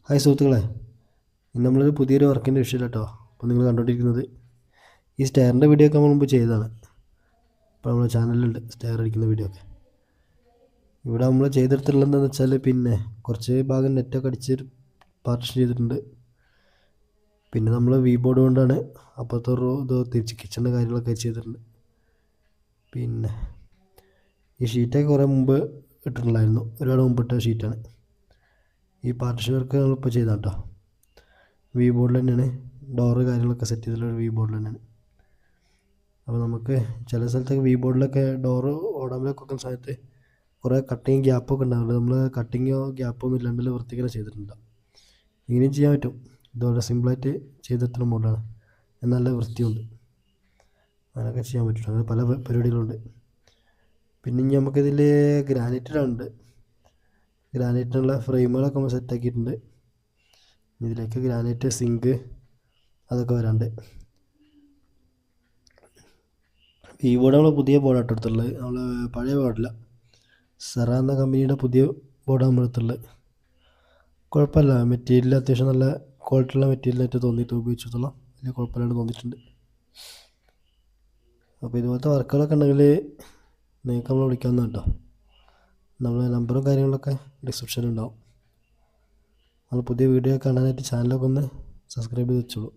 Hi സുഹൃത്തുക്കളെ, ഇന്ന് നമ്മളൊരു പുതിയൊരു വർക്കിൻ്റെ വിഷയമില്ല കേട്ടോ. അപ്പോൾ നിങ്ങൾ കണ്ടുകൊണ്ടിരിക്കുന്നത് ഈ സ്റ്റെയറിൻ്റെ വീഡിയോ ഒക്കെ നമ്മൾ മുമ്പ് ചെയ്തതാണ്. ഇപ്പോൾ നമ്മുടെ ചാനലിലുണ്ട് സ്റ്റെയർ അടിക്കുന്ന വീഡിയോ ഒക്കെ. ഇവിടെ നമ്മൾ ചെയ്തെടുത്തിട്ടുള്ളത് എന്താണെന്ന് വെച്ചാൽ പിന്നെ കുറച്ച് ഭാഗം നെറ്റൊക്കെ അടിച്ച് പാർട്ടിഷൻ ചെയ്തിട്ടുണ്ട്. പിന്നെ നമ്മൾ വി ബോർഡ് കൊണ്ടാണ് അപ്പുറത്തെ ഇത് തിരിച്ച് കിച്ചണിൻ്റെ കാര്യങ്ങളൊക്കെ ചെയ്തിട്ടുണ്ട്. പിന്നെ ഈ ഷീറ്റൊക്കെ കുറേ മുമ്പ് ഇട്ടിട്ടുണ്ടായിരുന്നു, ഒരുപാട് മുമ്പ് ഇട്ട ഷീറ്റാണ്. ഈ പാർട്ടിഷൻ വർക്ക് നമ്മളിപ്പോൾ ചെയ്താൽ കേട്ടോ. വി ബോർഡിൽ തന്നെയാണ് ഡോറ് കാര്യങ്ങളൊക്കെ സെറ്റ് ചെയ്തിട്ടുള്ള വി ബോർഡിൽ തന്നെയാണ്. അപ്പോൾ നമുക്ക് ചില സ്ഥലത്തൊക്കെ വി ബോർഡിലൊക്കെ ഡോറ് ഓടാമലൊക്കെ വെക്കുന്ന സമയത്ത് കുറേ കട്ടിങ് ഗ്യാപ്പൊക്കെ ഉണ്ടാകുന്നുണ്ട്. നമ്മൾ കട്ടിങ്ങോ ഗ്യാപ്പൊന്നും ഇല്ലാണ്ടല്ല വൃത്തിങ്ങനെ ചെയ്തിട്ടുണ്ട്. ഇങ്ങനെയും ചെയ്യാൻ പറ്റും. ഇതുപോലെ സിമ്പിളായിട്ട് ചെയ്തെത്തുന്ന മോഡലാണ്, നല്ല വൃത്തിയുണ്ട്. അങ്ങനെയൊക്കെ ചെയ്യാൻ പറ്റും. അങ്ങനെ പല പരിപാടികളുണ്ട്. പിന്നെ ഇനി നമുക്കിതിൽ ഗ്രാനൈറ്റിലുണ്ട്. ഗ്രാനൈറ്റിനുള്ള ഫ്രെയിമുകളൊക്കെ നമ്മൾ സെറ്റാക്കിയിട്ടുണ്ട്. ഇതിലേക്ക് ഗ്രാനൈറ്റ് സിങ്ക് അതൊക്കെ വരാണ്ട്. ഈ ബോർഡ് നമ്മൾ പുതിയ ബോർഡാണ് എടുത്തുള്ളത്, നമ്മൾ പഴയ ബോർഡില്ല. സെറ എന്ന കമ്പനിയുടെ പുതിയ ബോർഡാണ് നമ്മൾ എടുത്തുള്ളത്. കുഴപ്പമില്ല, മെറ്റീരിയൽ അത്യാവശ്യം നല്ല ക്വാളിറ്റിയുള്ള മെറ്റീരിയലായിട്ട് തോന്നിയിട്ട് ഉപയോഗിച്ചിടത്തോളം വലിയ കുഴപ്പമില്ലാണ്ട് തോന്നിയിട്ടുണ്ട്. അപ്പോൾ ഇതുപോലത്തെ വർക്കുകളൊക്കെ ഉണ്ടെങ്കിൽ നിങ്ങൾക്ക് നമ്മൾ വിളിക്കാവുന്ന കേട്ടോ. നമ്മളെ നമ്പറും കാര്യങ്ങളൊക്കെ ഡിസ്ക്രിപ്ഷനിലുണ്ടാവും. നമ്മൾ പുതിയ വീഡിയോ കാണാനായിട്ട് ചാനലൊക്കെ ഒന്ന് സബ്സ്ക്രൈബ് ചെയ്ത് വെച്ചോളൂ.